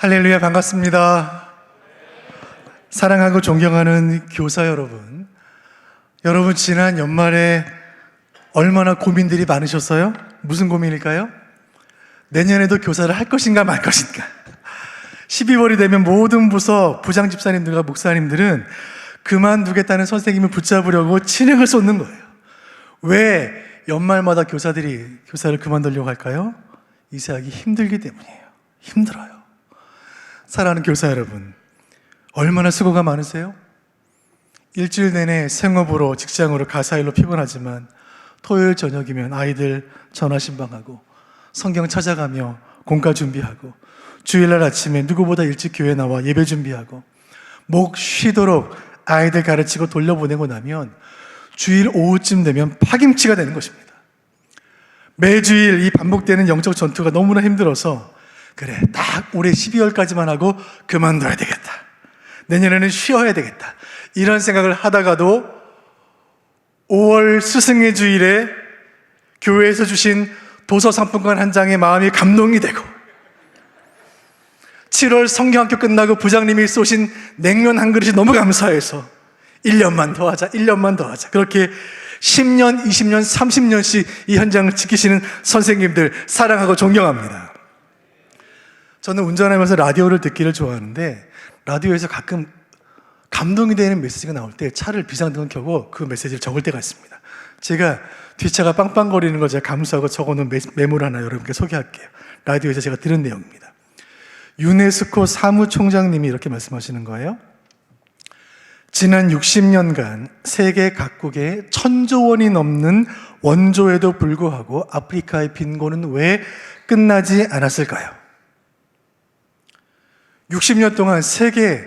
할렐루야, 반갑습니다. 사랑하고 존경하는 교사 여러분, 여러분 지난 연말에 얼마나 고민들이 많으셨어요? 무슨 고민일까요? 내년에도 교사를 할 것인가 말 것인가. 12월이 되면 모든 부서 부장 집사님들과 목사님들은 그만두겠다는 선생님을 붙잡으려고 진흙을 쏟는 거예요. 왜 연말마다 교사들이 교사를 그만두려고 할까요? 이사하기 힘들기 때문이에요. 힘들어요. 사랑하는 교사 여러분, 얼마나 수고가 많으세요? 일주일 내내 생업으로 직장으로 가사일로 피곤하지만 토요일 저녁이면 아이들 전화 신방하고 성경 찾아가며 공과 준비하고 주일날 아침에 누구보다 일찍 교회 나와 예배 준비하고 목 쉬도록 아이들 가르치고 돌려보내고 나면 주일 오후쯤 되면 파김치가 되는 것입니다. 매주일 이 반복되는 영적 전투가 너무나 힘들어서 그래, 딱 올해 12월까지만 하고 그만둬야 되겠다. 내년에는 쉬어야 되겠다. 이런 생각을 하다가도 5월 스승의 주일에 교회에서 주신 도서 상품권 한 장에 마음이 감동이 되고 7월 성경학교 끝나고 부장님이 쏘신 냉면 한 그릇이 너무 감사해서 1년만 더 하자, 1년만 더 하자. 그렇게 10년, 20년, 30년씩 이 현장을 지키시는 선생님들 사랑하고 존경합니다. 저는 운전하면서 라디오를 듣기를 좋아하는데 라디오에서 가끔 감동이 되는 메시지가 나올 때 차를 비상등을 켜고 그 메시지를 적을 때가 있습니다. 제가 뒷차가 빵빵거리는 거 제가 감수하고 적어놓은 메모를 하나 여러분께 소개할게요. 라디오에서 제가 들은 내용입니다. 유네스코 사무총장님이 이렇게 말씀하시는 거예요. 지난 60년간 세계 각국에 1000조 원이 넘는 원조에도 불구하고 아프리카의 빈곤은 왜 끝나지 않았을까요? 60년 동안 세계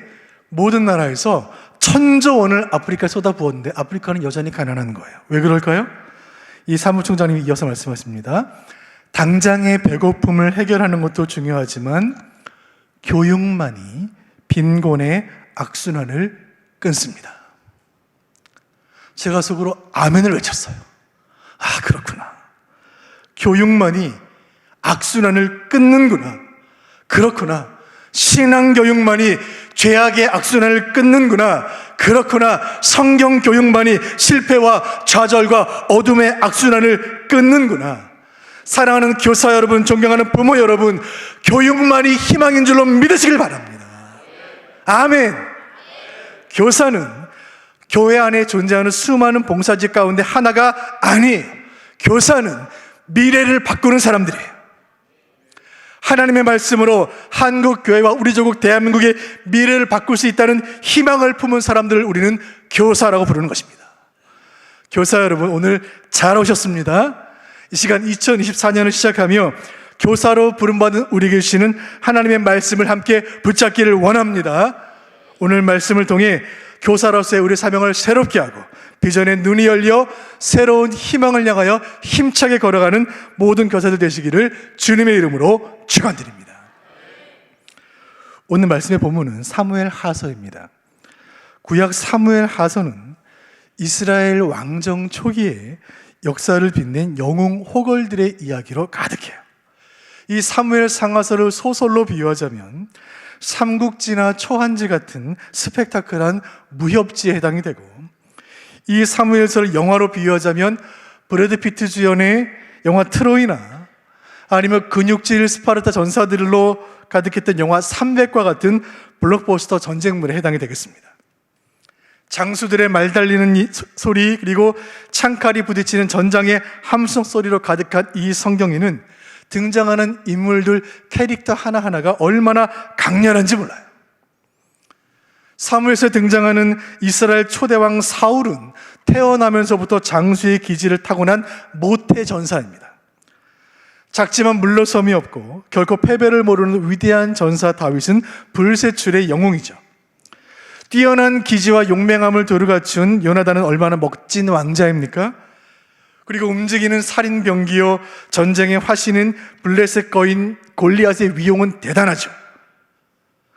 모든 나라에서 1000조 원을 아프리카에 쏟아부었는데 아프리카는 여전히 가난한 거예요. 왜 그럴까요? 이 사무총장님이 이어서 말씀하십니다. 당장의 배고픔을 해결하는 것도 중요하지만 교육만이 빈곤의 악순환을 끊습니다. 제가 속으로 아멘을 외쳤어요. 아, 그렇구나. 교육만이 악순환을 끊는구나. 그렇구나. 신앙교육만이 죄악의 악순환을 끊는구나. 그렇구나. 성경교육만이 실패와 좌절과 어둠의 악순환을 끊는구나. 사랑하는 교사 여러분, 존경하는 부모 여러분, 교육만이 희망인 줄로 믿으시길 바랍니다. 아멘. 교사는 교회 안에 존재하는 수많은 봉사직 가운데 하나가 아니에요. 교사는 미래를 바꾸는 사람들이에요. 하나님의 말씀으로 한국 교회와 우리 조국 대한민국의 미래를 바꿀 수 있다는 희망을 품은 사람들을 우리는 교사라고 부르는 것입니다. 교사 여러분, 오늘 잘 오셨습니다. 이 시간 2024년을 시작하며 교사로 부름받은 우리 계시는 하나님의 말씀을 함께 붙잡기를 원합니다. 오늘 말씀을 통해 교사로서의 우리 사명을 새롭게 하고 비전의 눈이 열려 새로운 희망을 향하여 힘차게 걸어가는 모든 교사들 되시기를 주님의 이름으로 축원드립니다. 오늘 말씀의 본문은 사무엘 하서입니다. 구약 사무엘 하서는 이스라엘 왕정 초기에 역사를 빛낸 영웅 호걸들의 이야기로 가득해요. 이 사무엘 상하서를 소설로 비유하자면 삼국지나 초한지 같은 스펙타클한 무협지에 해당이 되고, 이 사무엘서를 영화로 비유하자면 브래드 피트 주연의 영화 트로이나 아니면 근육질 스파르타 전사들로 가득했던 영화 300과 같은 블록버스터 전쟁물에 해당이 되겠습니다. 장수들의 말 달리는 소리, 그리고 창칼이 부딪히는 전장의 함성 소리로 가득한 이 성경에는 등장하는 인물들 캐릭터 하나하나가 얼마나 강렬한지 몰라요. 사무엘서에 등장하는 이스라엘 초대왕 사울은 태어나면서부터 장수의 기질을 타고난 모태 전사입니다. 작지만 물러섬이 없고 결코 패배를 모르는 위대한 전사 다윗은 불세출의 영웅이죠. 뛰어난 기지와 용맹함을 도루갖춘 요나단은 얼마나 멋진 왕자입니까? 그리고 움직이는 살인병기요 전쟁의 화신인 블레셋 거인 골리앗의 위용은 대단하죠.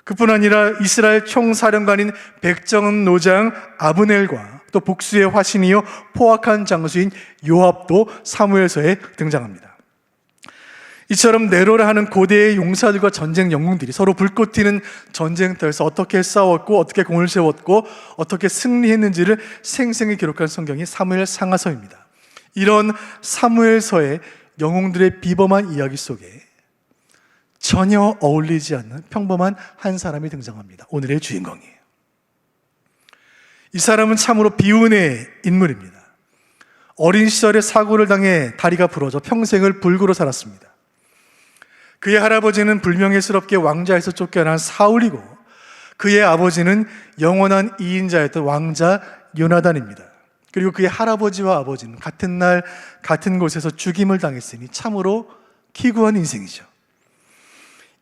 그뿐 아니라 이스라엘 총사령관인 백정 노장 아브넬과 또 복수의 화신이요 포악한 장수인 요압도 사무엘서에 등장합니다. 이처럼 네로라 하는 고대의 용사들과 전쟁 영웅들이 서로 불꽃 튀는 전쟁터에서 어떻게 싸웠고 어떻게 공을 세웠고 어떻게 승리했는지를 생생히 기록한 성경이 사무엘 상하서입니다. 이런 사무엘서의 영웅들의 비범한 이야기 속에 전혀 어울리지 않는 평범한 한 사람이 등장합니다. 오늘의 주인공이에요. 이 사람은 참으로 비운의 인물입니다. 어린 시절에 사고를 당해 다리가 부러져 평생을 불구로 살았습니다. 그의 할아버지는 불명예스럽게 왕자에서 쫓겨난 사울이고 그의 아버지는 영원한 이인자였던 왕자 요나단입니다. 그리고 그의 할아버지와 아버지는 같은 날 같은 곳에서 죽임을 당했으니 참으로 기구한 인생이죠.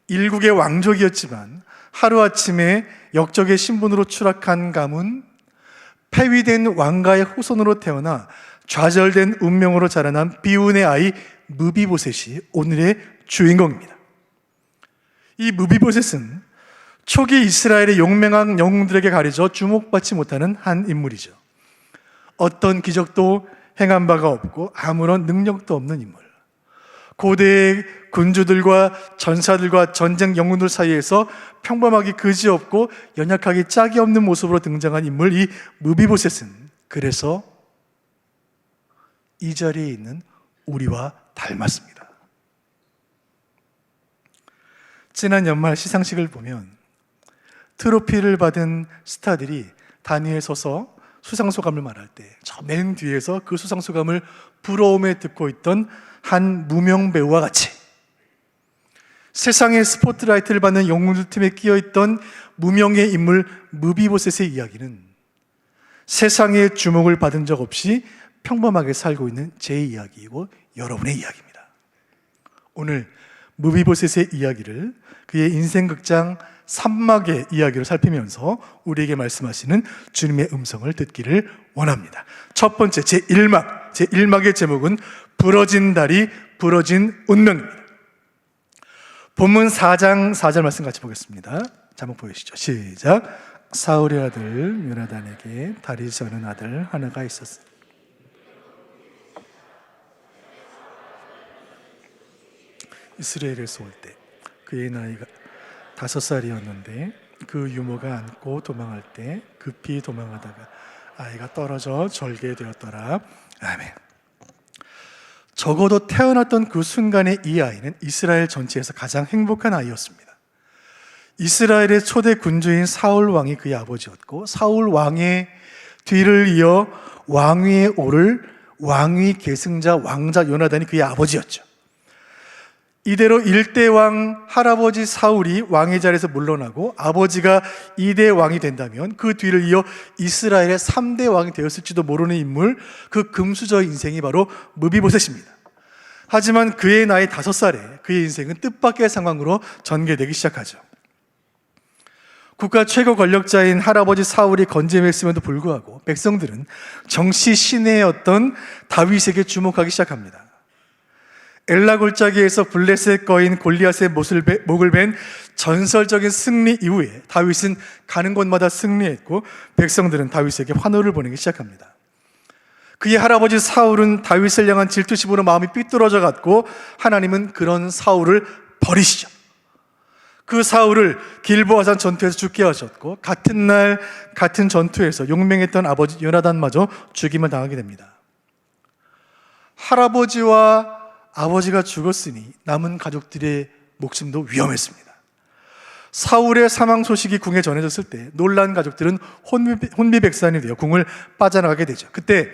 일국의 왕족이었지만 하루아침에 역적의 신분으로 추락한 가문, 폐위된 왕가의 후손으로 태어나 좌절된 운명으로 자라난 비운의 아이 무비보셋이 오늘의 주인공입니다. 이 무비보셋은 초기 이스라엘의 용맹한 영웅들에게 가려져 주목받지 못하는 한 인물이죠. 어떤 기적도 행한 바가 없고 아무런 능력도 없는 인물. 고대의 군주들과 전사들과 전쟁 영웅들 사이에서 평범하게 그지없고 연약하게 짝이 없는 모습으로 등장한 인물, 이 무비보셋은 그래서 이 자리에 있는 우리와 닮았습니다. 지난 연말 시상식을 보면 트로피를 받은 스타들이 단위에 서서 수상소감을 말할 때 저 맨 뒤에서 그 수상소감을 부러움에 듣고 있던 한 무명 배우와 같이 세상의 스포트라이트를 받는 영웅들 팀에 끼어있던 무명의 인물 무비보셋의 이야기는 세상의 주목을 받은 적 없이 평범하게 살고 있는 제 이야기이고 여러분의 이야기입니다. 오늘 무비보셋의 이야기를 그의 인생극장 산막의 이야기로 살피면서 우리에게 말씀하시는 주님의 음성을 듣기를 원합니다. 첫 번째 제1막의 제목은 부러진 다리, 부러진 운명입니다. 본문 4장 4절 말씀 같이 보겠습니다. 제목 보이시죠? 시작. 사울의 아들 요나단에게 다리 저는 아들 하나가 있었습니다. 이스라엘에서 올 때 그의 나이가 5살이었는데 그 유모가 안고 도망할 때 급히 도망하다가 아이가 떨어져 절개되었더라. 아멘. 적어도 태어났던 그 순간에 이 아이는 이스라엘 전체에서 가장 행복한 아이였습니다. 이스라엘의 초대 군주인 사울 왕이 그의 아버지였고 사울 왕의 뒤를 이어 왕위에 오를 왕위 계승자 왕자 요나단이 그의 아버지였죠. 이대로 1대 왕 할아버지 사울이 왕의 자리에서 물러나고 아버지가 2대 왕이 된다면 그 뒤를 이어 이스라엘의 3대 왕이 되었을지도 모르는 인물, 그 금수저 인생이 바로 무비보셋입니다. 하지만 그의 나이 5살에 그의 인생은 뜻밖의 상황으로 전개되기 시작하죠. 국가 최고 권력자인 할아버지 사울이 건재했음에도 불구하고 백성들은 정치 신의 다윗에게 주목하기 시작합니다. 엘라 골짜기에서 블레셋 거인 골리앗의 목을 벤 전설적인 승리 이후에 다윗은 가는 곳마다 승리했고 백성들은 다윗에게 환호를 보내기 시작합니다. 그의 할아버지 사울은 다윗을 향한 질투심으로 마음이 삐뚤어져 갔고 하나님은 그런 사울을 버리시죠. 그 사울을 길보아산 전투에서 죽게 하셨고 같은 날 같은 전투에서 용맹했던 아버지 요나단마저 죽임을 당하게 됩니다. 할아버지와 아버지가 죽었으니 남은 가족들의 목숨도 위험했습니다. 사울의 사망 소식이 궁에 전해졌을 때 놀란 가족들은 혼비백산이 되어 궁을 빠져나가게 되죠. 그때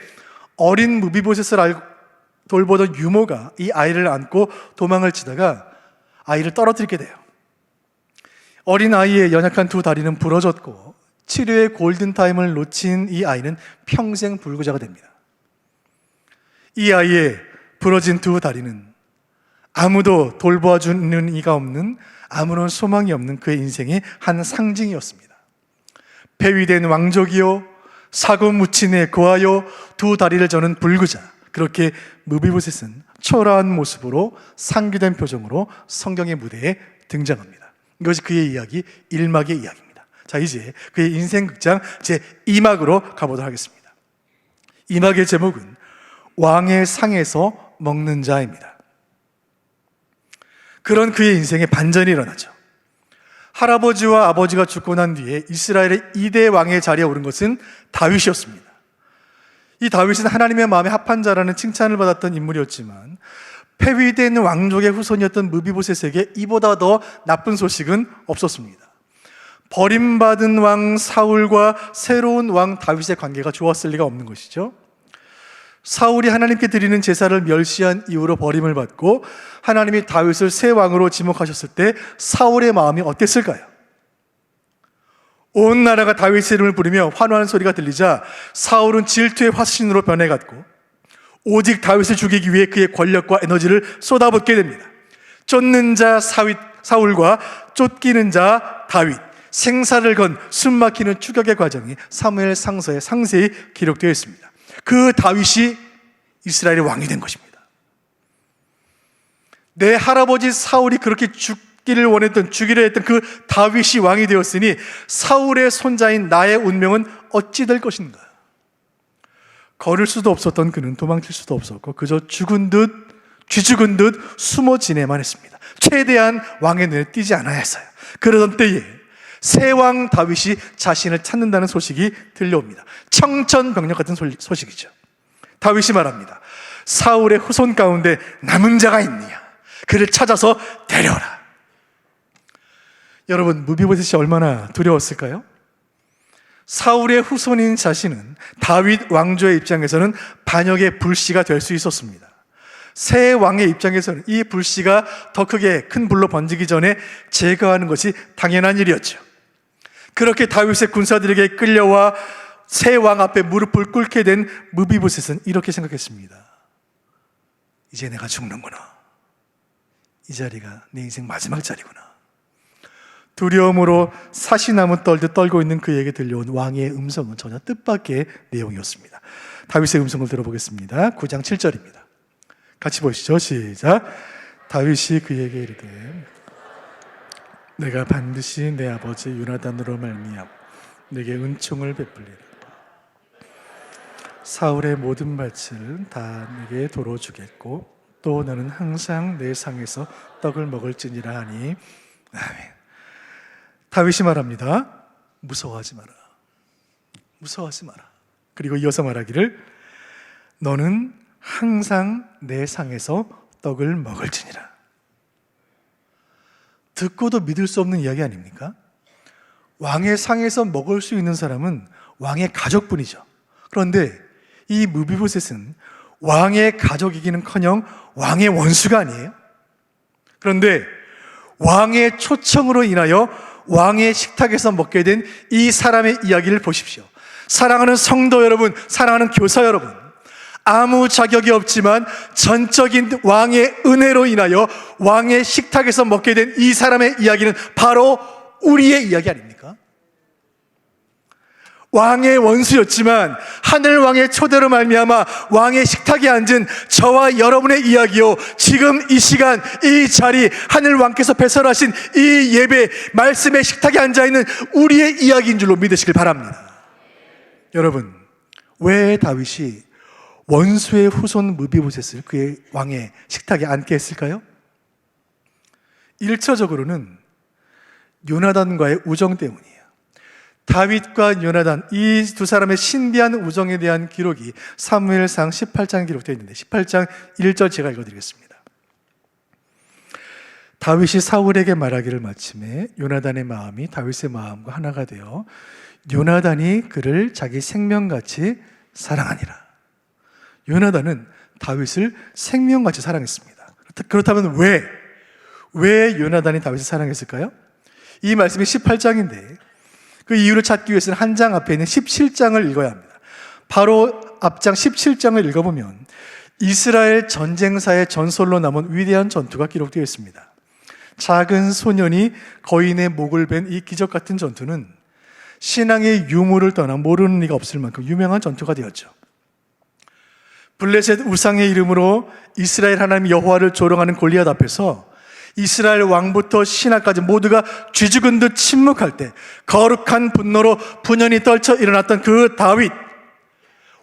어린 무비보셋을 돌보던 유모가 이 아이를 안고 도망을 치다가 아이를 떨어뜨리게 돼요. 어린 아이의 연약한 두 다리는 부러졌고 치료의 골든타임을 놓친 이 아이는 평생 불구자가 됩니다. 이 아이의 부러진 두 다리는 아무도 돌보아주는 이가 없는, 아무런 소망이 없는 그의 인생의 한 상징이었습니다. 폐위된 왕족이요 사고 묻힌에 고하여 두 다리를 저는 불구자. 그렇게 무비보셋은 초라한 모습으로 상기된 표정으로 성경의 무대에 등장합니다. 이것이 그의 이야기 1막의 이야기입니다. 자, 이제 그의 인생극장 제2막으로 가보도록 하겠습니다. 2막의 제목은 왕의 상에서 먹는 자입니다. 그런 그의 인생에 반전이 일어나죠. 할아버지와 아버지가 죽고 난 뒤에 이스라엘의 2대 왕의 자리에 오른 것은 다윗이었습니다. 이 다윗은 하나님의 마음에 합한 자라는 칭찬을 받았던 인물이었지만 폐위된 왕족의 후손이었던 무비보셋에게 이보다 더 나쁜 소식은 없었습니다. 버림받은 왕 사울과 새로운 왕 다윗의 관계가 좋았을 리가 없는 것이죠. 사울이 하나님께 드리는 제사를 멸시한 이후로 버림을 받고 하나님이 다윗을 새 왕으로 지목하셨을 때 사울의 마음이 어땠을까요? 온 나라가 다윗의 이름을 부르며 환호하는 소리가 들리자 사울은 질투의 화신으로 변해갔고 오직 다윗을 죽이기 위해 그의 권력과 에너지를 쏟아붓게 됩니다. 쫓는 자 사울과 쫓기는 자 다윗, 생사를 건 숨막히는 추격의 과정이 사무엘 상서에 상세히 기록되어 있습니다. 그 다윗이 이스라엘의 왕이 된 것입니다. 내 할아버지 사울이 그렇게 죽기를 했던 그 다윗이 왕이 되었으니 사울의 손자인 나의 운명은 어찌 될 것인가? 걸을 수도 없었던 그는 도망칠 수도 없었고 그저 쥐죽은 듯 숨어 지내만 했습니다. 최대한 왕의 눈에 띄지 않아야 했어요. 그러던 때에 새 왕 다윗이 자신을 찾는다는 소식이 들려옵니다. 청천벽력 같은 소식이죠. 다윗이 말합니다. 사울의 후손 가운데 남은 자가 있느냐? 그를 찾아서 데려오라. 여러분, 무비보셋이 얼마나 두려웠을까요? 사울의 후손인 자신은 다윗 왕조의 입장에서는 반역의 불씨가 될 수 있었습니다. 새 왕의 입장에서는 이 불씨가 더 크게 큰 불로 번지기 전에 제거하는 것이 당연한 일이었죠. 그렇게 다윗의 군사들에게 끌려와 새 왕 앞에 무릎을 꿇게 된 무비보셋은 이렇게 생각했습니다. 이제 내가 죽는구나. 이 자리가 내 인생 마지막 자리구나. 두려움으로 사시나무 떨듯 떨고 있는 그에게 들려온 왕의 음성은 전혀 뜻밖의 내용이었습니다. 다윗의 음성을 들어보겠습니다. 9장 7절입니다. 같이 보시죠. 시작. 다윗이 그에게 이르되 내가 반드시 내 아버지 요나단으로 말미암아 내게 은총을 베풀리라. 사울의 모든 밭을 다 내게 도로 주겠고 또 너는 항상 내 상에서 떡을 먹을지니라 하니 아멘. 다윗이 말합니다. 무서워하지 마라. 무서워하지 마라. 그리고 이어서 말하기를 너는 항상 내 상에서 떡을 먹을지니라. 듣고도 믿을 수 없는 이야기 아닙니까? 왕의 상에서 먹을 수 있는 사람은 왕의 가족뿐이죠. 그런데 이 무비보셋은 왕의 가족이기는커녕 왕의 원수가 아니에요. 그런데 왕의 초청으로 인하여 왕의 식탁에서 먹게 된 이 사람의 이야기를 보십시오. 사랑하는 성도 여러분, 사랑하는 교사 여러분, 아무 자격이 없지만 전적인 왕의 은혜로 인하여 왕의 식탁에서 먹게 된 이 사람의 이야기는 바로 우리의 이야기 아닙니까? 왕의 원수였지만 하늘 왕의 초대로 말미암아 왕의 식탁에 앉은 저와 여러분의 이야기요, 지금 이 시간 이 자리 하늘 왕께서 배설하신 이 예배 말씀의 식탁에 앉아있는 우리의 이야기인 줄로 믿으시길 바랍니다. 여러분, 왜 다윗이 원수의 후손 무비보셋을 그의 왕의 식탁에 앉게 했을까요? 1차적으로는 요나단과의 우정 때문이에요. 다윗과 요나단, 이 두 사람의 신비한 우정에 대한 기록이 사무엘상 18장에 기록되어 있는데 18장 1절 제가 읽어드리겠습니다. 다윗이 사울에게 말하기를 마침에 요나단의 마음이 다윗의 마음과 하나가 되어 요나단이 그를 자기 생명같이 사랑하니라. 요나단은 다윗을 생명같이 사랑했습니다. 그렇다면 왜 요나단이 다윗을 사랑했을까요? 이 말씀이 18장인데 그 이유를 찾기 위해서는 한 장 앞에 있는 17장을 읽어야 합니다. 바로 앞장 17장을 읽어보면 이스라엘 전쟁사의 전설로 남은 위대한 전투가 기록되어 있습니다. 작은 소년이 거인의 목을 벤 이 기적 같은 전투는 신앙의 유무를 떠나 모르는 이가 없을 만큼 유명한 전투가 되었죠. 블레셋 우상의 이름으로 이스라엘 하나님 여호와를 조롱하는 골리앗 앞에서 이스라엘 왕부터 신하까지 모두가 쥐죽은 듯 침묵할 때 거룩한 분노로 분연히 떨쳐 일어났던 그 다윗,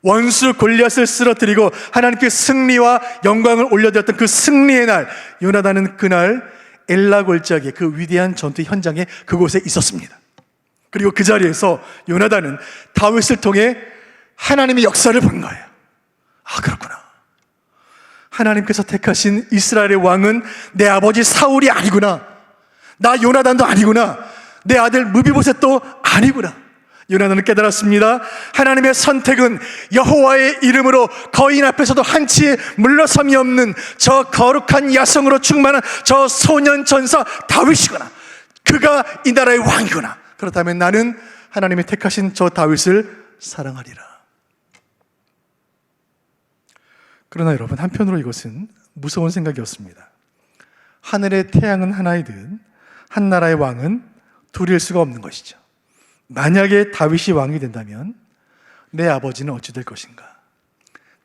원수 골리앗을 쓰러뜨리고 하나님께 승리와 영광을 올려드렸던 그 승리의 날, 요나단은 그날 엘라 골짜기의 그 위대한 전투 현장에 그곳에 있었습니다. 그리고 그 자리에서 요나단은 다윗을 통해 하나님의 역사를 본 거예요. 아, 그렇구나. 하나님께서 택하신 이스라엘의 왕은 내 아버지 사울이 아니구나. 나 요나단도 아니구나. 내 아들 무비보셋도 아니구나. 요나단은 깨달았습니다. 하나님의 선택은 여호와의 이름으로 거인 앞에서도 한치의 물러섬이 없는 저 거룩한 야성으로 충만한 저 소년 전사 다윗이구나. 그가 이 나라의 왕이구나. 그렇다면 나는 하나님의 택하신 저 다윗을 사랑하리라. 그러나 여러분, 한편으로 이것은 무서운 생각이었습니다. 하늘의 태양은 하나이든 한 나라의 왕은 둘일 수가 없는 것이죠. 만약에 다윗이 왕이 된다면 내 아버지는 어찌 될 것인가?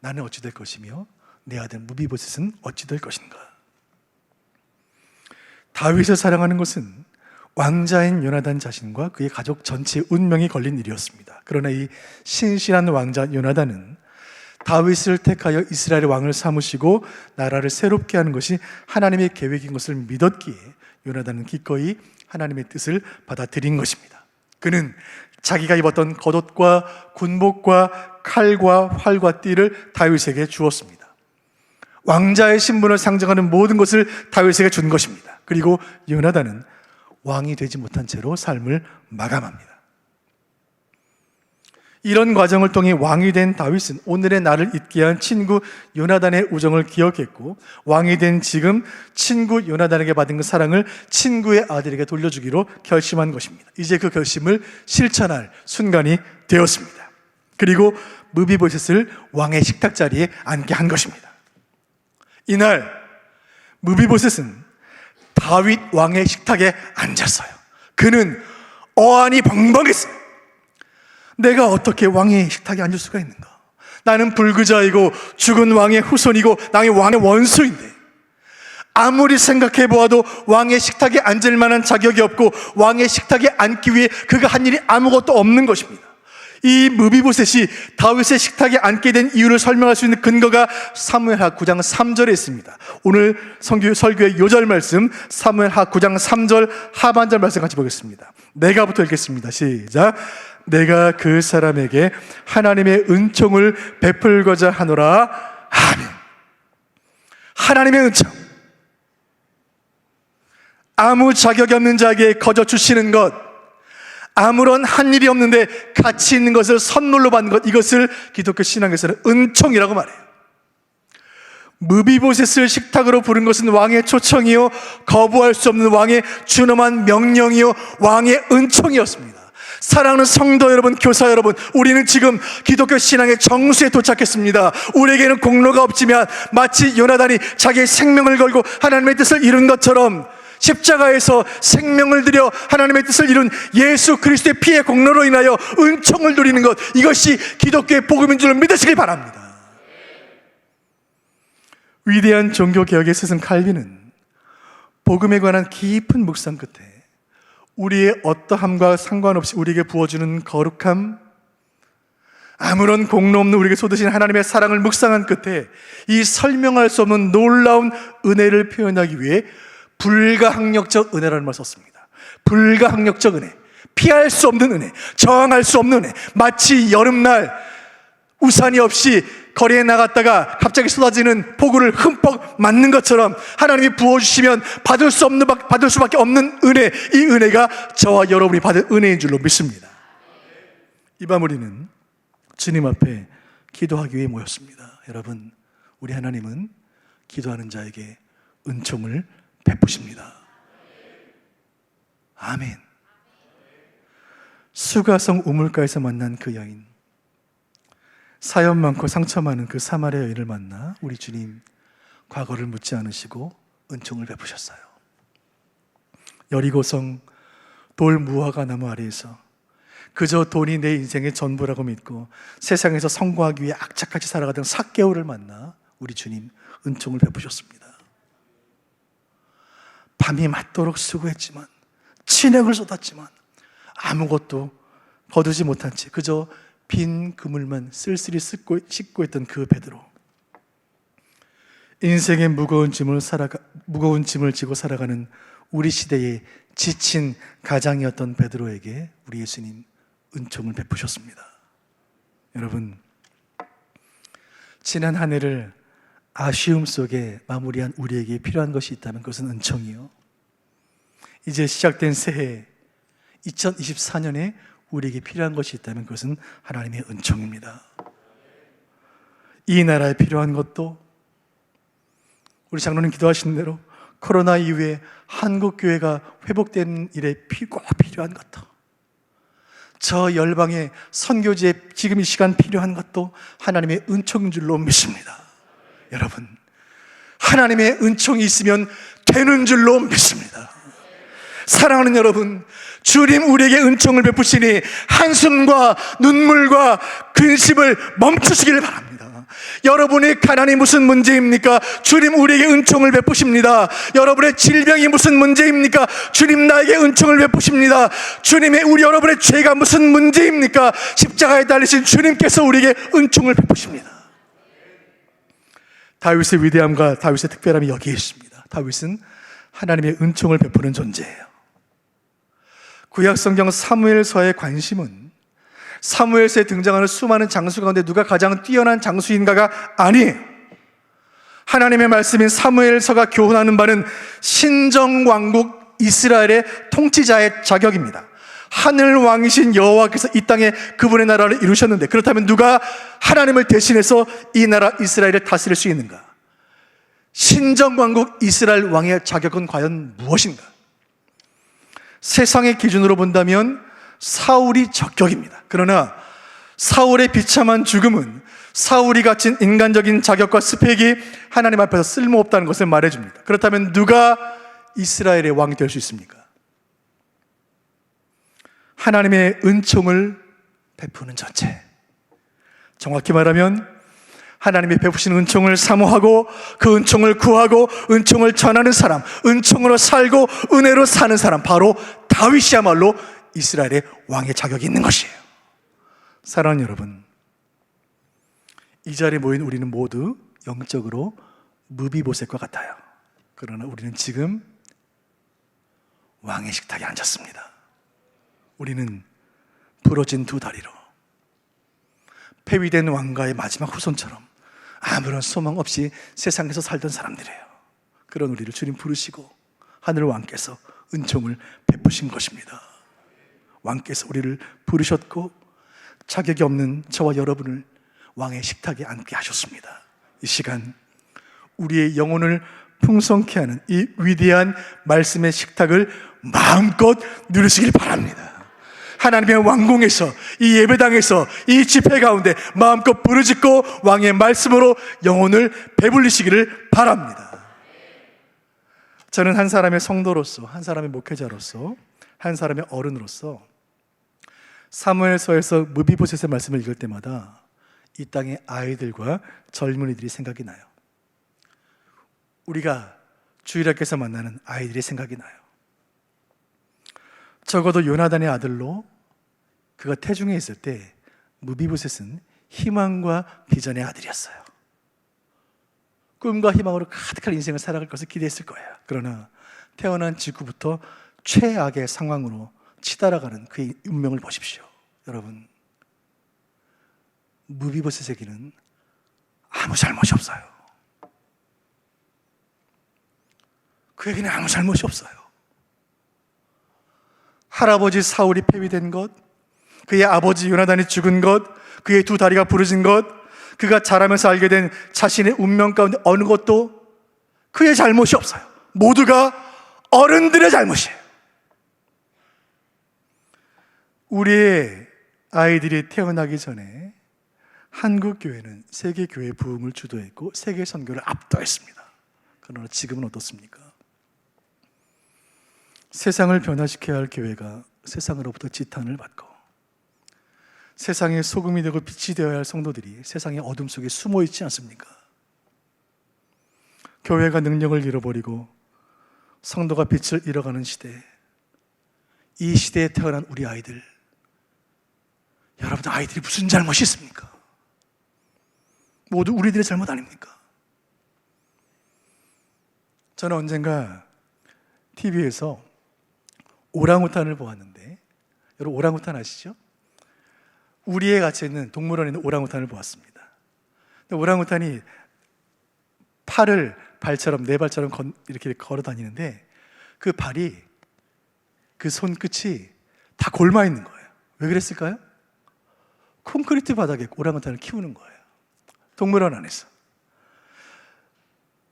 나는 어찌 될 것이며 내 아들 무비보셋은 어찌 될 것인가? 다윗을 사랑하는 것은 왕자인 요나단 자신과 그의 가족 전체의 운명이 걸린 일이었습니다. 그러나 이 신실한 왕자 요나단은 다윗을 택하여 이스라엘의 왕을 삼으시고 나라를 새롭게 하는 것이 하나님의 계획인 것을 믿었기에 요나단은 기꺼이 하나님의 뜻을 받아들인 것입니다. 그는 자기가 입었던 겉옷과 군복과 칼과 활과 띠를 다윗에게 주었습니다. 왕자의 신분을 상징하는 모든 것을 다윗에게 준 것입니다. 그리고 요나단은 왕이 되지 못한 채로 삶을 마감합니다. 이런 과정을 통해 왕이 된 다윗은 오늘의 나를 있게 한 친구 요나단의 우정을 기억했고, 왕이 된 지금 친구 요나단에게 받은 그 사랑을 친구의 아들에게 돌려주기로 결심한 것입니다. 이제 그 결심을 실천할 순간이 되었습니다. 그리고 무비보셋을 왕의 식탁 자리에 앉게 한 것입니다. 이날 무비보셋은 다윗 왕의 식탁에 앉았어요. 그는 어안이 벙벙했어요. 내가 어떻게 왕의 식탁에 앉을 수가 있는가? 나는 불구자이고 죽은 왕의 후손이고 나의 왕의 원수인데, 아무리 생각해 보아도 왕의 식탁에 앉을 만한 자격이 없고 왕의 식탁에 앉기 위해 그가 한 일이 아무것도 없는 것입니다. 이 무비보셋이 다윗의 식탁에 앉게 된 이유를 설명할 수 있는 근거가 사무엘하 9장 3절에 있습니다. 오늘 설교의 요절 말씀, 사무엘하 9장 3절 하반절 말씀 같이 보겠습니다. 내가부터 읽겠습니다. 시작. 내가 그 사람에게 하나님의 은총을 베풀고자 하노라. 아멘. 하나님의 은총, 아무 자격이 없는 자에게 거저 주시는 것, 아무런 한 일이 없는데 가치 있는 것을 선물로 받는 것, 이것을 기독교 신앙에서는 은총이라고 말해요. 무비보셋을 식탁으로 부른 것은 왕의 초청이요, 거부할 수 없는 왕의 준엄한 명령이요, 왕의 은총이었습니다. 사랑하는 성도 여러분, 교사 여러분, 우리는 지금 기독교 신앙의 정수에 도착했습니다. 우리에게는 공로가 없지만 마치 요나단이 자기의 생명을 걸고 하나님의 뜻을 이룬 것처럼 십자가에서 생명을 들여 하나님의 뜻을 이룬 예수 그리스도의 피의 공로로 인하여 은총을 누리는 것, 이것이 기독교의 복음인 줄 믿으시길 바랍니다. 위대한 종교개혁의 스승 칼빈은 복음에 관한 깊은 묵상 끝에 우리의 어떠함과 상관없이 우리에게 부어주는 거룩함, 아무런 공로 없는 우리에게 쏟으신 하나님의 사랑을 묵상한 끝에 이 설명할 수 없는 놀라운 은혜를 표현하기 위해 불가항력적 은혜라는 말을 썼습니다. 불가항력적 은혜, 피할 수 없는 은혜, 저항할 수 없는 은혜. 마치 여름날 우산이 없이 거리에 나갔다가 갑자기 쏟아지는 폭우를 흠뻑 맞는 것처럼 하나님이 부어주시면 받을 수밖에 없는 은혜, 이 은혜가 저와 여러분이 받은 은혜인 줄로 믿습니다. 이 밤 우리는 주님 앞에 기도하기 위해 모였습니다. 여러분, 우리 하나님은 기도하는 자에게 은총을 베푸십니다. 아멘. 수가성 우물가에서 만난 그 여인, 사연 많고 상처 많은 그 사마리아 여인을 만나 우리 주님 과거를 묻지 않으시고 은총을 베푸셨어요. 여리고성 돌 무화과 나무 아래에서 그저 돈이 내 인생의 전부라고 믿고 세상에서 성공하기 위해 악착같이 살아가던 삭개오를 만나 우리 주님 은총을 베푸셨습니다. 밤이 맞도록 수고했지만, 진액을 쏟았지만 아무것도 거두지 못한 채 그저 빈 그물만 쓸쓸히 씻고 있던 그 베드로, 인생의 무거운 짐을 지고 살아가는 우리 시대의 지친 가장이었던 베드로에게 우리 예수님 은총을 베푸셨습니다. 여러분, 지난 한 해를 아쉬움 속에 마무리한 우리에게 필요한 것이 있다면 그것은 은총이요, 이제 시작된 새해 2024년에 우리에게 필요한 것이 있다면 그것은 하나님의 은총입니다. 이 나라에 필요한 것도 우리 장로님 기도하신 대로 코로나 이후에 한국교회가 회복되는 일에 꼭 필요한 것도, 저 열방의 선교지에 지금 이 시간 필요한 것도 하나님의 은총인 줄로 믿습니다. 여러분, 하나님의 은총이 있으면 되는 줄로 믿습니다. 사랑하는 여러분, 주님 우리에게 은총을 베푸시니 한숨과 눈물과 근심을 멈추시길 바랍니다. 여러분의 가난이 무슨 문제입니까? 주님 우리에게 은총을 베푸십니다. 여러분의 질병이 무슨 문제입니까? 주님 나에게 은총을 베푸십니다. 주님의 우리 여러분의 죄가 무슨 문제입니까? 십자가에 달리신 주님께서 우리에게 은총을 베푸십니다. 다윗의 위대함과 다윗의 특별함이 여기에 있습니다. 다윗은 하나님의 은총을 베푸는 존재예요. 구약성경 사무엘서의 관심은 사무엘서에 등장하는 수많은 장수 가운데 누가 가장 뛰어난 장수인가가 아니에요. 하나님의 말씀인 사무엘서가 교훈하는 바는 신정왕국 이스라엘의 통치자의 자격입니다. 하늘 왕이신 여호와께서 이 땅에 그분의 나라를 이루셨는데, 그렇다면 누가 하나님을 대신해서 이 나라 이스라엘을 다스릴 수 있는가? 신정왕국 이스라엘 왕의 자격은 과연 무엇인가? 세상의 기준으로 본다면 사울이 적격입니다. 그러나 사울의 비참한 죽음은 사울이 갖춘 인간적인 자격과 스펙이 하나님 앞에서 쓸모없다는 것을 말해줍니다. 그렇다면 누가 이스라엘의 왕이 될 수 있습니까? 하나님의 은총을 베푸는 전체, 정확히 말하면 하나님이 베푸신 은총을 사모하고 그 은총을 구하고 은총을 전하는 사람, 은총으로 살고 은혜로 사는 사람, 바로 다윗이야말로 이스라엘의 왕의 자격이 있는 것이에요. 사랑하는 여러분, 이 자리에 모인 우리는 모두 영적으로 무비보셋과 같아요. 그러나 우리는 지금 왕의 식탁에 앉았습니다. 우리는 부러진 두 다리로 폐위된 왕가의 마지막 후손처럼 아무런 소망 없이 세상에서 살던 사람들이에요. 그런 우리를 주님 부르시고 하늘 왕께서 은총을 베푸신 것입니다. 왕께서 우리를 부르셨고 자격이 없는 저와 여러분을 왕의 식탁에 앉게 하셨습니다. 이 시간 우리의 영혼을 풍성케 하는 이 위대한 말씀의 식탁을 마음껏 누리시길 바랍니다. 하나님의 왕궁에서, 이 예배당에서, 이 집회 가운데 마음껏 부르짖고 왕의 말씀으로 영혼을 배불리시기를 바랍니다. 저는 한 사람의 성도로서, 한 사람의 목회자로서, 한 사람의 어른으로서 사무엘서에서 무비보셋의 말씀을 읽을 때마다 이 땅의 아이들과 젊은이들이 생각이 나요. 우리가 주일학교에서 만나는 아이들이 생각이 나요. 적어도 요나단의 아들로 그가 태중에 있을 때 무비보셋은 희망과 비전의 아들이었어요. 꿈과 희망으로 가득한 인생을 살아갈 것을 기대했을 거예요. 그러나 태어난 직후부터 최악의 상황으로 치달아가는 그의 운명을 보십시오. 여러분, 무비보셋에게는 아무 잘못이 없어요. 그에게는 아무 잘못이 없어요. 할아버지 사울이 폐위된 것, 그의 아버지 요나단이 죽은 것, 그의 두 다리가 부러진 것, 그가 자라면서 알게 된 자신의 운명 가운데 어느 것도 그의 잘못이 없어요. 모두가 어른들의 잘못이에요. 우리의 아이들이 태어나기 전에 한국교회는 세계교회 부흥을 주도했고 세계 선교를 압도했습니다. 그러나 지금은 어떻습니까? 세상을 변화시켜야 할 교회가 세상으로부터 지탄을 받고 세상의 소금이 되고 빛이 되어야 할 성도들이 세상의 어둠 속에 숨어 있지 않습니까? 교회가 능력을 잃어버리고 성도가 빛을 잃어가는 시대, 이 시대에 태어난 우리 아이들, 여러분 아이들이 무슨 잘못이 있습니까? 모두 우리들의 잘못 아닙니까? 저는 언젠가 TV에서 오랑우탄을 보았는데, 여러분 오랑우탄 아시죠? 우리에 갇혀 있는 동물원에 있는 오랑우탄을 보았습니다. 근데 오랑우탄이 팔을 발처럼, 네 발처럼 이렇게 걸어 다니는데 그 발이, 그 손끝이 다 골마 있는 거예요. 왜 그랬을까요? 콘크리트 바닥에 오랑우탄을 키우는 거예요. 동물원 안에서.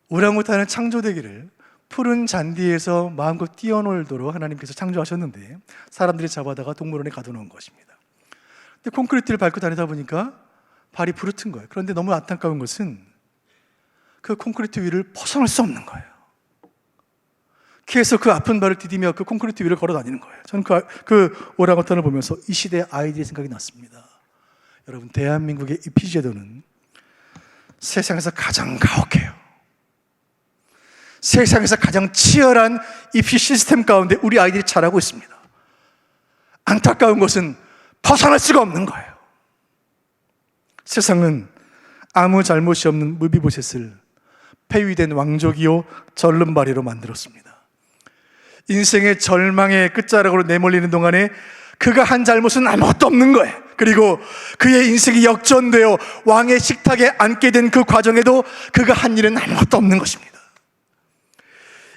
오랑우탄은 창조되기를 푸른 잔디에서 마음껏 뛰어놀도록 하나님께서 창조하셨는데 사람들이 잡아다가 동물원에 가둬놓은 것입니다. 근데 콘크리트를 밟고 다니다 보니까 발이 부르튼 거예요. 그런데 너무 안타까운 것은 그 콘크리트 위를 벗어날 수 없는 거예요. 계속 그 아픈 발을 디디며 그 콘크리트 위를 걸어 다니는 거예요. 저는 그 오랑우탄을 보면서 이 시대의 아이들이 생각이 났습니다. 여러분, 대한민국의 입시제도는 세상에서 가장 가혹해요. 세상에서 가장 치열한 입시 시스템 가운데 우리 아이들이 자라고 있습니다. 안타까운 것은 벗어날 수가 없는 거예요. 세상은 아무 잘못이 없는 무비보셋을 폐위된 왕족이요 절름발이로 만들었습니다. 인생의 절망의 끝자락으로 내몰리는 동안에 그가 한 잘못은 아무것도 없는 거예요. 그리고 그의 인생이 역전되어 왕의 식탁에 앉게 된 그 과정에도 그가 한 일은 아무것도 없는 것입니다.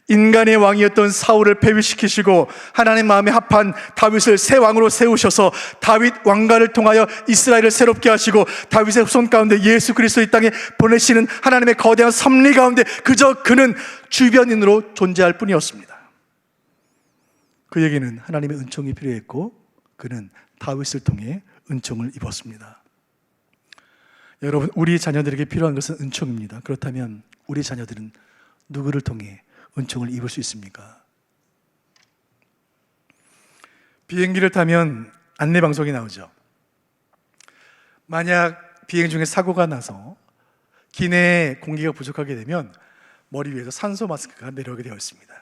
인간의 왕이었던 사울을 폐위시키시고 하나님 마음에 합한 다윗을 새 왕으로 세우셔서 다윗 왕가를 통하여 이스라엘을 새롭게 하시고 다윗의 후손 가운데 예수 그리스도 이 땅에 보내시는 하나님의 거대한 섭리 가운데 그저 그는 주변인으로 존재할 뿐이었습니다. 그에게는 하나님의 은총이 필요했고 그는 다윗을 통해 은총을 입었습니다. 여러분, 우리 자녀들에게 필요한 것은 은총입니다. 그렇다면 우리 자녀들은 누구를 통해 은총을 입을 수 있습니까? 비행기를 타면 안내방송이 나오죠. 만약 비행 중에 사고가 나서 기내에 공기가 부족하게 되면 머리 위에서 산소 마스크가 내려오게 되어 있습니다.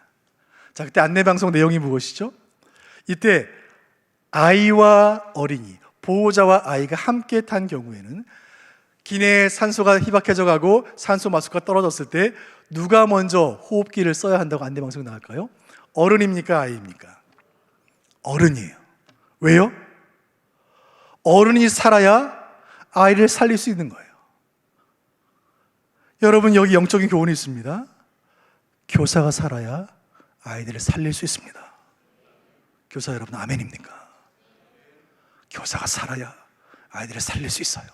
자, 그때 안내방송 내용이 무엇이죠? 이때 아이와 어린이, 보호자와 아이가 함께 탄 경우에는 기내에 산소가 희박해져 가고 산소 마스크가 떨어졌을 때 누가 먼저 호흡기를 써야 한다고 안내방송이 나갈까요? 어른입니까? 아이입니까? 어른이에요. 왜요? 어른이 살아야 아이를 살릴 수 있는 거예요. 여러분, 여기 영적인 교훈이 있습니다. 교사가 살아야 아이들을 살릴 수 있습니다. 교사 여러분, 아멘입니까? 교사가 살아야 아이들을 살릴 수 있어요.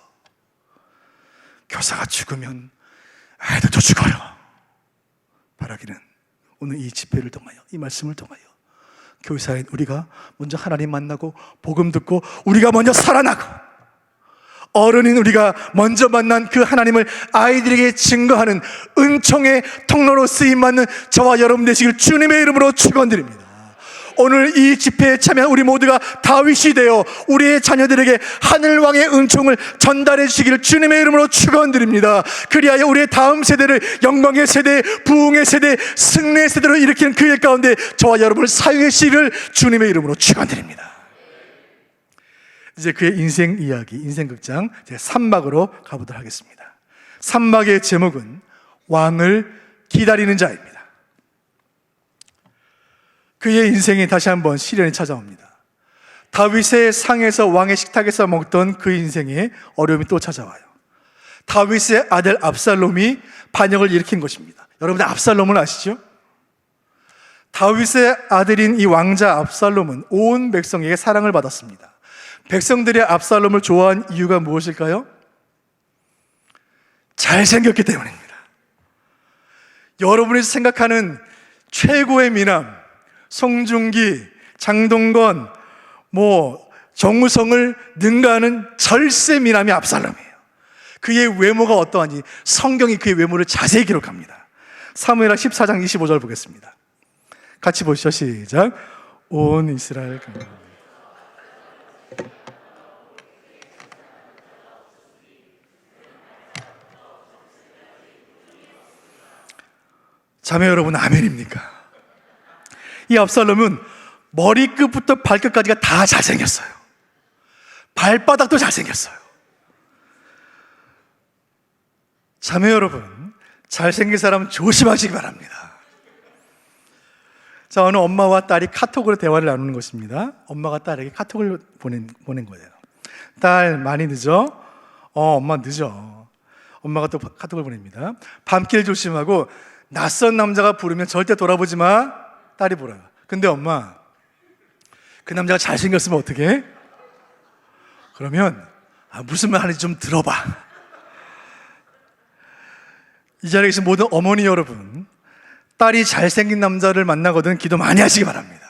교사가 죽으면 아이들도 죽어요. 바라기는 오늘 이 집회를 통하여, 이 말씀을 통하여 교사인 우리가 먼저 하나님 만나고 복음 듣고 우리가 먼저 살아나고 어른인 우리가 먼저 만난 그 하나님을 아이들에게 증거하는 은총의 통로로 쓰임받는 저와 여러분 되시길 주님의 이름으로 축원드립니다. 오늘 이 집회에 참여한 우리 모두가 다윗이 되어 우리의 자녀들에게 하늘왕의 은총을 전달해 주시기를 주님의 이름으로 축원드립니다. 그리하여 우리의 다음 세대를 영광의 세대, 부흥의 세대, 승리의 세대로 일으키는 그 일 가운데 저와 여러분을 사용해 주시기를 주님의 이름으로 축원드립니다. 이제 그의 인생 이야기, 인생 극장 제 3막으로 가보도록 하겠습니다. 3막의 제목은 왕을 기다리는 자입니다. 그의 인생에 다시 한번 시련이 찾아옵니다. 다윗의 상에서 왕의 식탁에서 먹던 그 인생에 어려움이 또 찾아와요. 다윗의 아들 압살롬이 반역을 일으킨 것입니다. 여러분들 압살롬을 아시죠? 다윗의 아들인 이 왕자 압살롬은 온 백성에게 사랑을 받았습니다. 백성들이 압살롬을 좋아한 이유가 무엇일까요? 잘생겼기 때문입니다. 여러분이 생각하는 최고의 미남, 송중기, 장동건, 정우성을 능가하는 절세 미남이 압살롬이에요. 그의 외모가 어떠한지 성경이 그의 외모를 자세히 기록합니다. 사무엘하 14장 25절 보겠습니다. 같이 보시죠. 시작. 온 이스라엘 자매 여러분, 아멘입니까? 이 압살롬은 머리끝부터 발끝까지가 다 잘생겼어요. 발바닥도 잘생겼어요. 자매 여러분, 잘생긴 사람 조심하시기 바랍니다. 자, 어느 엄마와 딸이 카톡으로 대화를 나누는 것입니다. 엄마가 딸에게 카톡을 보낸 거예요. 딸, 많이 늦어? 엄마 늦어. 엄마가 또 카톡을 보냅니다. 밤길 조심하고 낯선 남자가 부르면 절대 돌아보지 마. 딸이 보라요. 근데 엄마, 그 남자가 잘생겼으면 어떡해? 그러면 무슨 말 하는지 좀 들어봐. 이 자리에 계신 모든 어머니 여러분, 딸이 잘생긴 남자를 만나거든 기도 많이 하시기 바랍니다.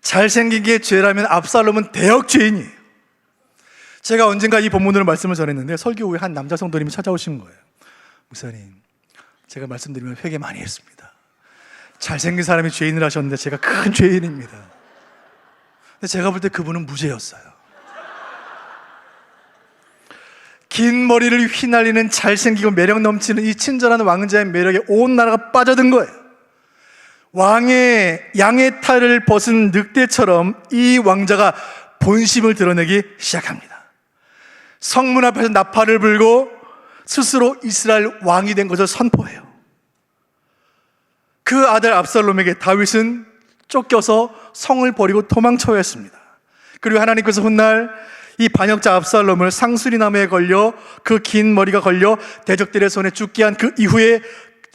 잘생긴 게 죄라면 압살롬은 대역 죄인이에요. 제가 언젠가 이 본문으로 말씀을 전했는데 설교 후에 한 남자 성도님이 찾아오신 거예요. 목사님, 제가 말씀드리면 회개 많이 했습니다. 잘생긴 사람이 죄인을 하셨는데 제가 큰 죄인입니다. 근데 제가 볼 때 그분은 무죄였어요. 긴 머리를 휘날리는 잘생기고 매력 넘치는 이 친절한 왕자의 매력에 온 나라가 빠져든 거예요. 양의 탈을 벗은 늑대처럼 이 왕자가 본심을 드러내기 시작합니다. 성문 앞에서 나팔을 불고 스스로 이스라엘 왕이 된 것을 선포해요. 그 아들 압살롬에게 다윗은 쫓겨서 성을 버리고 도망쳐야 했습니다. 그리고 하나님께서 훗날 이 반역자 압살롬을 상수리나무에 걸려 그 긴 머리가 걸려 대적들의 손에 죽게 한 그 이후에,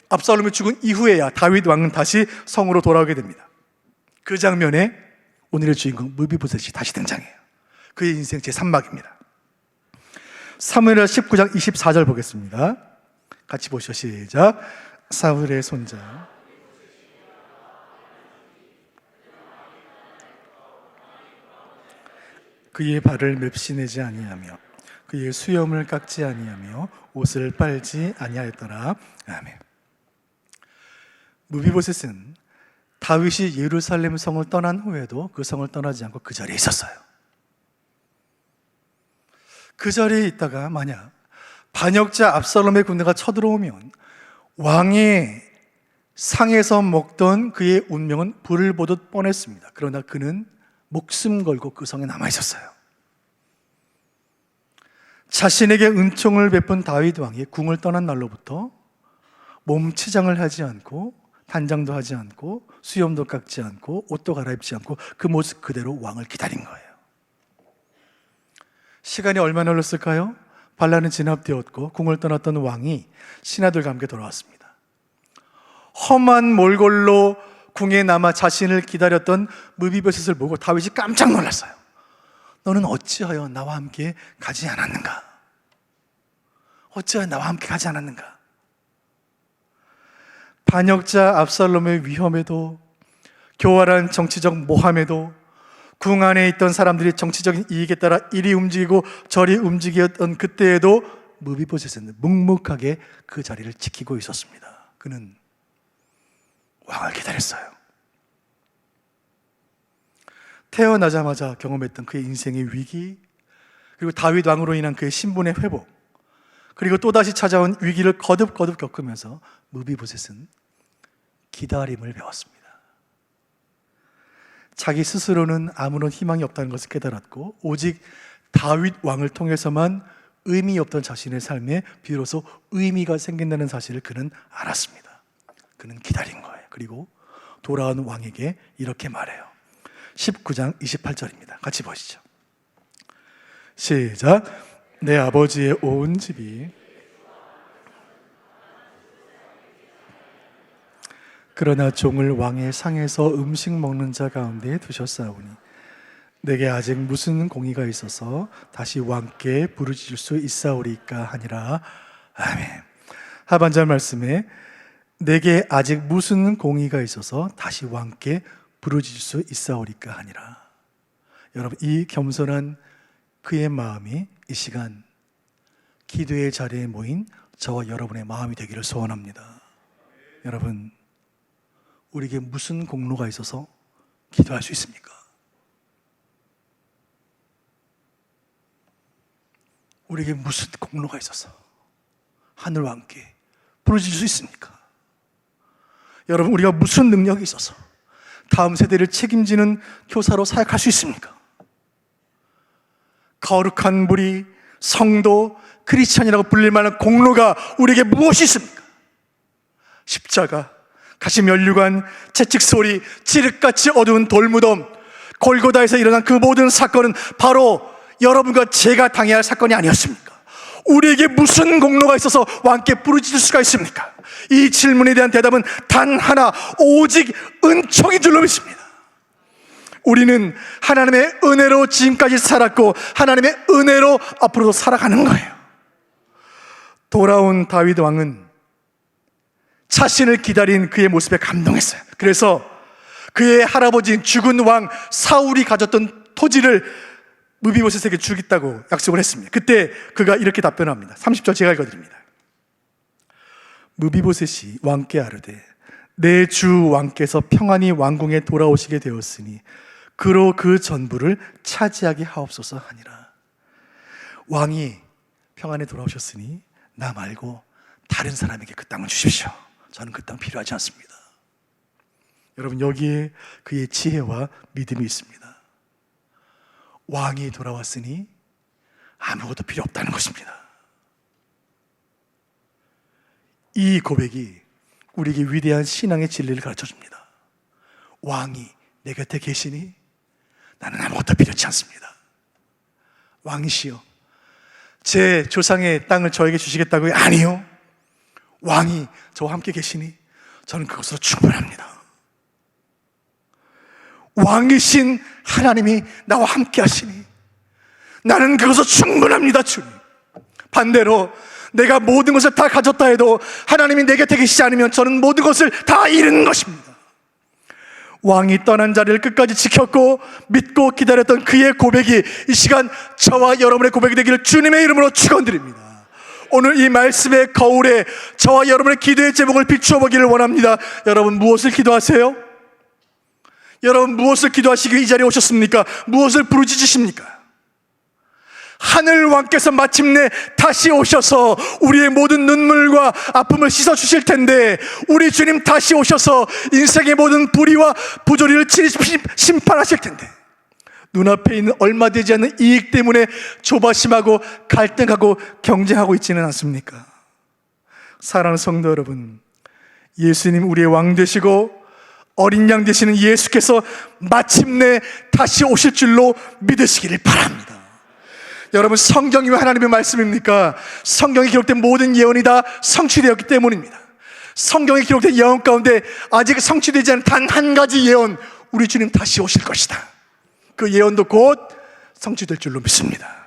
압살롬이 죽은 이후에야 다윗 왕은 다시 성으로 돌아오게 됩니다. 그 장면에 오늘의 주인공 무비보셋이 다시 등장해요. 그의 인생 제3막입니다. 사무엘하 19장 24절 보겠습니다. 같이 보시죠. 시작. 사울의 손자 그의 발을 맵시내지 아니하며 그의 수염을 깎지 아니하며 옷을 빨지 아니하였더라. 아멘. 무비보셋은 다윗이 예루살렘 성을 떠난 후에도 그 성을 떠나지 않고 그 자리에 있었어요. 그 자리에 있다가 만약 반역자 압살롬의 군대가 쳐들어오면 왕의 상에서 먹던 그의 운명은 불을 보듯 뻔했습니다. 그러나 그는 목숨 걸고 그 성에 남아 있었어요. 자신에게 은총을 베푼 다윗 왕이 궁을 떠난 날로부터 몸치장을 하지 않고 단장도 하지 않고 수염도 깎지 않고 옷도 갈아입지 않고 그 모습 그대로 왕을 기다린 거예요. 시간이 얼마나 흘렀을까요? 반란은 진압되었고 궁을 떠났던 왕이 신하들과 함께 돌아왔습니다. 험한 몰골로 궁에 남아 자신을 기다렸던 무비보셋을 보고 다윗이 깜짝 놀랐어요. 너는 어찌하여 나와 함께 가지 않았는가? 어찌하여 나와 함께 가지 않았는가? 반역자 압살롬의 위험에도, 교활한 정치적 모함에도, 궁 안에 있던 사람들이 정치적인 이익에 따라 이리 움직이고 저리 움직였던 그때에도 무비보셋은 묵묵하게 그 자리를 지키고 있었습니다. 그는 왕을 기다렸어요. 태어나자마자 경험했던 그의 인생의 위기, 그리고 다윗 왕으로 인한 그의 신분의 회복, 그리고 또다시 찾아온 위기를 거듭거듭 겪으면서 무비보셋은 기다림을 배웠습니다. 자기 스스로는 아무런 희망이 없다는 것을 깨달았고 오직 다윗 왕을 통해서만 의미 없던 자신의 삶에 비로소 의미가 생긴다는 사실을 그는 알았습니다. 그는 기다린 거예요. 그리고 돌아온 왕에게 이렇게 말해요. 19장 28절입니다. 같이 보시죠. 시작. 내 아버지의 온 집이 그러나 종을 왕의 상에서 음식 먹는 자 가운데 두셨사오니 내게 아직 무슨 공의가 있어서 다시 왕께 부르짖을 수 있사오리까 하니라. 아멘. 하반절 말씀에 내게 아직 무슨 공의가 있어서 다시 왕께 부르짖을 수 있사오리까 하니라. 여러분, 이 겸손한 그의 마음이 이 시간 기도의 자리에 모인 저와 여러분의 마음이 되기를 소원합니다. 여러분, 우리에게 무슨 공로가 있어서 기도할 수 있습니까? 우리에게 무슨 공로가 있어서 하늘과 함께 부르짖을 수 있습니까? 여러분, 우리가 무슨 능력이 있어서 다음 세대를 책임지는 교사로 사역할 수 있습니까? 거룩한 무리, 성도, 크리스찬이라고 불릴 만한 공로가 우리에게 무엇이 있습니까? 십자가, 가시면류관, 채찍소리, 칠흑같이 어두운 돌무덤, 골고다에서 일어난 그 모든 사건은 바로 여러분과 제가 당해야 할 사건이 아니었습니까? 우리에게 무슨 공로가 있어서 왕께 부르짖을 수가 있습니까? 이 질문에 대한 대답은 단 하나, 오직 은총인 줄로 믿습니다. 우리는 하나님의 은혜로 지금까지 살았고 하나님의 은혜로 앞으로도 살아가는 거예요. 돌아온 다윗 왕은 자신을 기다린 그의 모습에 감동했어요. 그래서 그의 할아버지인 죽은 왕 사울이 가졌던 토지를 무비보셋에게 주겠다고 약속을 했습니다. 그때 그가 이렇게 답변합니다. 30절 제가 읽어드립니다. 무비보셋이 왕께 아뢰되 내 주 왕께서 평안히 왕궁에 돌아오시게 되었으니 그로 그 전부를 차지하게 하옵소서 하니라. 왕이 평안에 돌아오셨으니 나 말고 다른 사람에게 그 땅을 주십시오. 저는 그 땅 필요하지 않습니다. 여러분, 여기에 그의 지혜와 믿음이 있습니다. 왕이 돌아왔으니 아무것도 필요 없다는 것입니다. 이 고백이 우리에게 위대한 신앙의 진리를 가르쳐줍니다. 왕이 내 곁에 계시니 나는 아무것도 필요치 않습니다. 왕이시여, 제 조상의 땅을 저에게 주시겠다고요? 아니요. 왕이 저와 함께 계시니 저는 그것으로 충분합니다. 왕이신 하나님이 나와 함께 하시니 나는 그것으로 충분합니다, 주님. 반대로 내가 모든 것을 다 가졌다 해도 하나님이 내 곁에 계시지 않으면 저는 모든 것을 다 잃은 것입니다. 왕이 떠난 자리를 끝까지 지켰고 믿고 기다렸던 그의 고백이 이 시간 저와 여러분의 고백이 되기를 주님의 이름으로 축원드립니다. 오늘 이 말씀의 거울에 저와 여러분의 기도의 제목을 비추어 보기를 원합니다. 여러분, 무엇을 기도하세요? 여러분, 무엇을 기도하시기 이 자리에 오셨습니까? 무엇을 부르짖으십니까? 하늘 왕께서 마침내 다시 오셔서 우리의 모든 눈물과 아픔을 씻어주실 텐데, 우리 주님 다시 오셔서 인생의 모든 불의와 부조리를 심판하실 텐데, 눈앞에 있는 얼마 되지 않는 이익 때문에 조바심하고 갈등하고 경쟁하고 있지는 않습니까? 사랑하는 성도 여러분, 예수님 우리의 왕 되시고 어린 양 되시는 예수께서 마침내 다시 오실 줄로 믿으시기를 바랍니다. 여러분, 성경이 왜 하나님의 말씀입니까? 성경에 기록된 모든 예언이 다 성취되었기 때문입니다. 성경에 기록된 예언 가운데 아직 성취되지 않은 단 한 가지 예언, 우리 주님 다시 오실 것이다. 그 예언도 곧 성취될 줄로 믿습니다.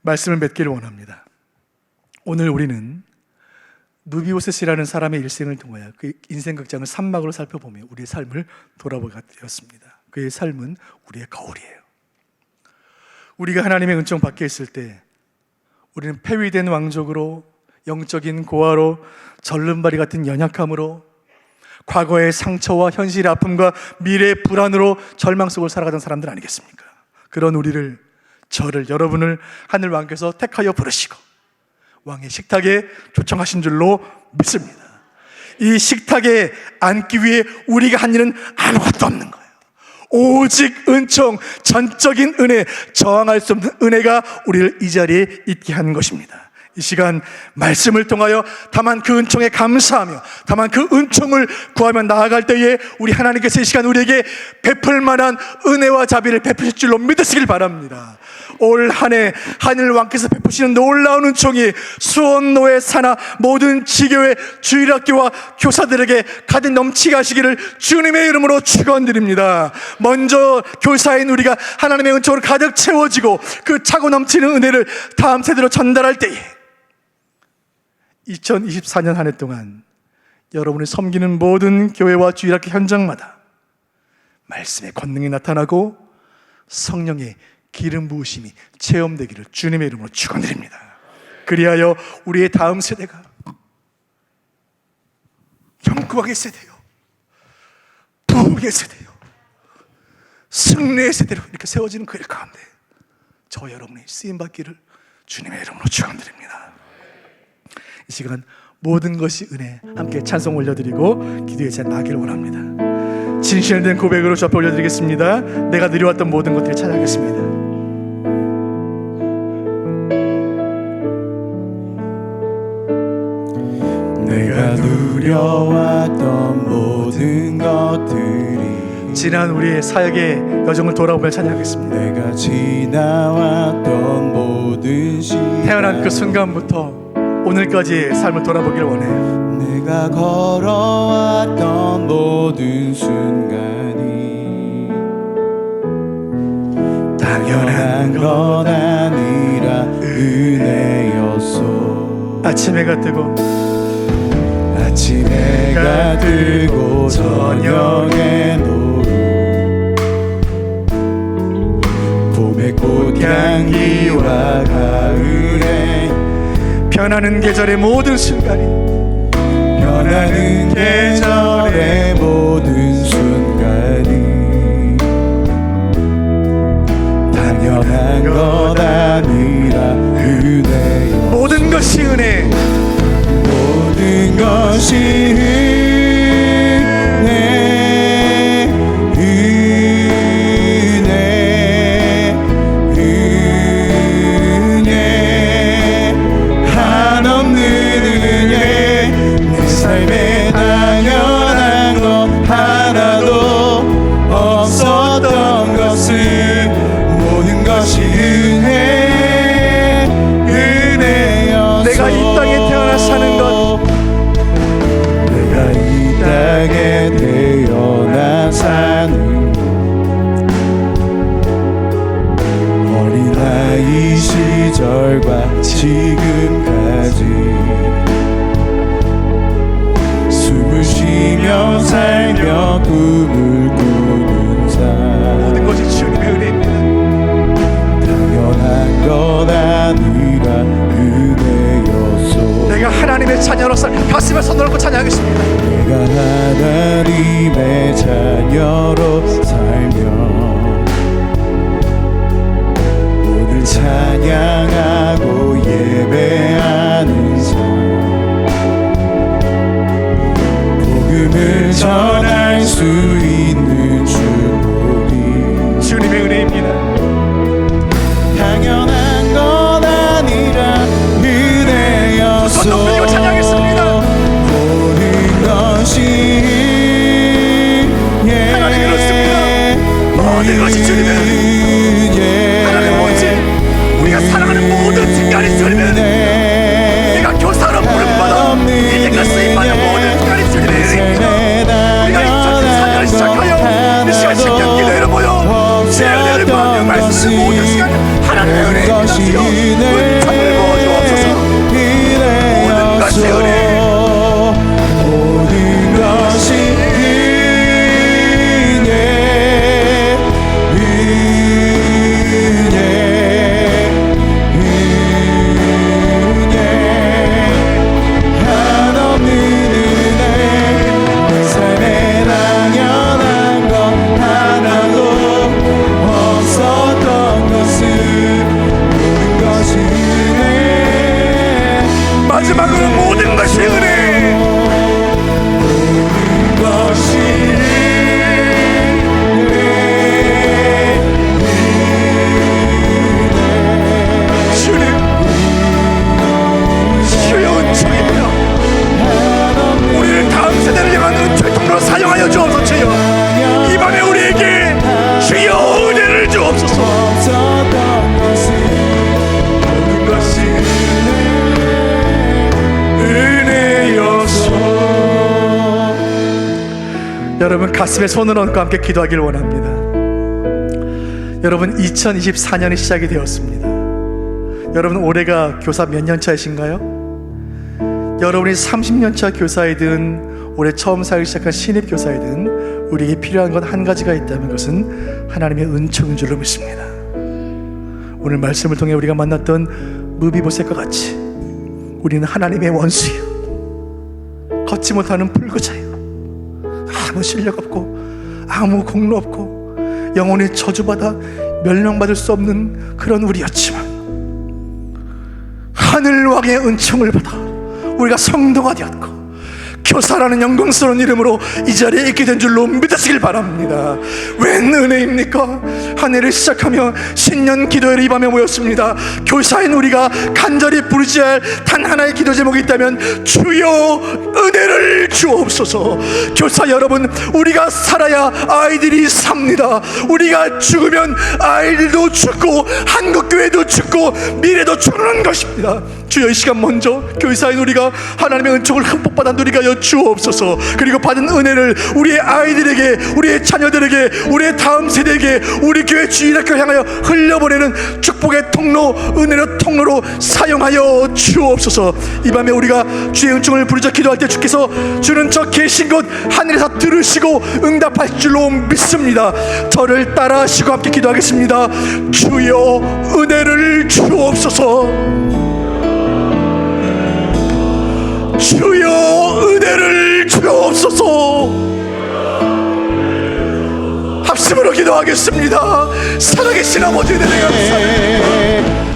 말씀을 맺기를 원합니다. 오늘 우리는 무비보셋이라는 사람의 일생을 통하여 그 인생 극장을 산막으로 살펴보며 우리의 삶을 돌아보게 되었습니다. 그의 삶은 우리의 거울이에요. 우리가 하나님의 은총 밖에 있을 때 우리는 폐위된 왕족으로, 영적인 고아로, 절름발이 같은 연약함으로, 과거의 상처와 현실의 아픔과 미래의 불안으로 절망 속을 살아가던 사람들 아니겠습니까? 그런 우리를, 저를, 여러분을 하늘 왕께서 택하여 부르시고 왕의 식탁에 초청하신 줄로 믿습니다. 이 식탁에 앉기 위해 우리가 한 일은 아무것도 없는 거예요. 오직 은총, 전적인 은혜, 저항할 수 없는 은혜가 우리를 이 자리에 있게 하는 것입니다. 이 시간 말씀을 통하여 다만 그 은총에 감사하며 다만 그 은총을 구하며 나아갈 때에 우리 하나님께서 이 시간 우리에게 베풀 만한 은혜와 자비를 베푸실 줄로 믿으시길 바랍니다. 올 한 해 하늘 왕께서 베푸시는 놀라운 은총이 수원노회 산하 모든 지교회 주일학교와 교사들에게 가득 넘치게 하시기를 주님의 이름으로 축원드립니다. 먼저 교사인 우리가 하나님의 은총으로 가득 채워지고 그 차고 넘치는 은혜를 다음 세대로 전달할 때에 2024년 한 해 동안 여러분이 섬기는 모든 교회와 주일학교 현장마다 말씀의 권능이 나타나고 성령의 기름 부으심이 체험되기를 주님의 이름으로 축원드립니다. 그리하여 우리의 다음 세대가 영광의 세대요, 부흥의 세대요, 승리의 세대로 이렇게 세워지는 그 일 가운데 저 여러분이 쓰임받기를 주님의 이름으로 축원드립니다. 이 시간 모든 것이 은혜, 함께 찬송 올려드리고 기도의 자리에 나가기를 원합니다. 진실된 고백으로 주 앞에 올려드리겠습니다. 내가 누려왔던 모든 것들을 찬양하겠습니다. 내가 누려 걸어왔던 모든 것들이 지난 우리의 사역의 여정을 돌아보며 찬양하겠습니다. 내가 지나왔던 모든 시간 태어난 그 순간부터 오늘까지의 삶을 돌아보기를 원해요. 내가 걸어왔던 모든 순간이 당연한 건 아니라 은혜였소. 아침 해가 뜨고 아침 해가 뜨고 저녁에 노을 봄의 꽃향기와 가을에 변하는 계절의 모든 순간이 변하는 계절의 모든 순간이 당연한 것 아니라 은혜요. 모든 것이 은혜, 모든 것이 은혜, 은혜, 은혜, 한없는 은혜. 내 삶에 당연한 것 하나도 없었던 것을 모든 것이 은혜, 은혜였소. 내가 이 땅에 태어나 사는 것, 내가 이 땅에 태어나 사는 것, 어린아이 시절과 지금까지 숨을 쉬며 살며 꿈을 꾸는 삶 모든 것이 주님의 은혜입니다. 당연한 것 아니라 은혜였소. 내가 하나님의 자녀로서 가슴에 손을 얹고 찬양하겠습니다. 내가 하나님의 자녀로 살며 오늘 찬양하고 예배하는 삶, 복음을 전할 수 있는 축복이 주님의 은혜입니다. 당연한 것 아니라 은혜였소. 손 높이고 찬양하겠습니다. 모든 것이 하나님 그렇습니다. 모든 것이 주님의 은혜. 하나님 오직 우리가 사랑하는 모든 순간이 주님의 은혜. 내가 교사로 부름받아 이제가 쓰임받는 모든 순간이 주님의 은혜입니다. 우리가 2014년을 시작하여 이 시간 신경 기도회를 모여 제 은혜를 받는 말씀을 모든 시간 하나님의 은혜입니다. 주여 은총을 부어주옵소서. 모든 것이 은혜, 모든 것이 은혜, 은혜, 은혜, 한없는 은혜. 내 삶에 당연한 것 하나도 없었던 것을 모든 것이 은혜. 마지막으로 모든 것이 은혜. 모든 것이 주님, 주여 은총입니다. 우리를 다음 세대를 향한 은총의 통로로 사용하여 주옵소서. 주여 이 밤에 우리에게 주여 은혜를 주옵소서. 없었던 것을 모든 것이 은혜였소. 여러분 가슴에 손을 얹고 함께 기도하기를 원합니다. 여러분 2024년이 시작이 되었습니다. 여러분 올해가 교사 몇 년 차이신가요? 여러분이 30년 차 교사이든 올해 처음 사역을 시작한 신입 교사이든 우리에게 필요한 건 한 가지가 있다면 그것은 하나님의 은총인 줄로 믿습니다. 오늘 말씀을 통해 우리가 만났던 무비보셋과 같이 우리는 하나님의 원수요, 걷지 못하는 불구자요, 아무 실력 없고 아무 공로 없고 영혼이 저주받아 멸망받을 수 없는 그런 우리였지만 하늘왕의 은총을 받아 우리가 성도가 되었고 교사라는 영광스러운 이름으로 이 자리에 있게 된 줄로 믿으시길 바랍니다. 웬 은혜입니까? 한 해를 시작하며 신년 기도회를 이 밤에 모였습니다. 교사인 우리가 간절히 부르지 할 단 하나의 기도 제목이 있다면 주여 은혜를 주옵소서. 교사 여러분, 우리가 살아야 아이들이 삽니다. 우리가 죽으면 아이들도 죽고 한국교회도 죽고 미래도 죽는 것입니다. 주여, 이 시간 먼저 교사인 우리가 하나님의 은총을 흠뻑 받아 누리게 하여 주옵소서. 그리고 받은 은혜를 우리의 아이들에게, 우리의 자녀들에게, 우리의 다음 세대에게, 우리 교회 주일학교 향하여 흘려보내는 축복의 통로, 은혜의 통로로 사용하여 주옵소서. 이 밤에 우리가 주의 은총을 부르짖어 기도할 때 주께서 주는 저 계신 곳 하늘에서 들으시고 응답할 줄로 믿습니다. 저를 따라 하시고 함께 기도하겠습니다. 주여 은혜를 주옵소서. 주여 은혜를 주옵소서. 합심으로 기도하겠습니다. 살아계신 아버지, 은혜를 감사합니다.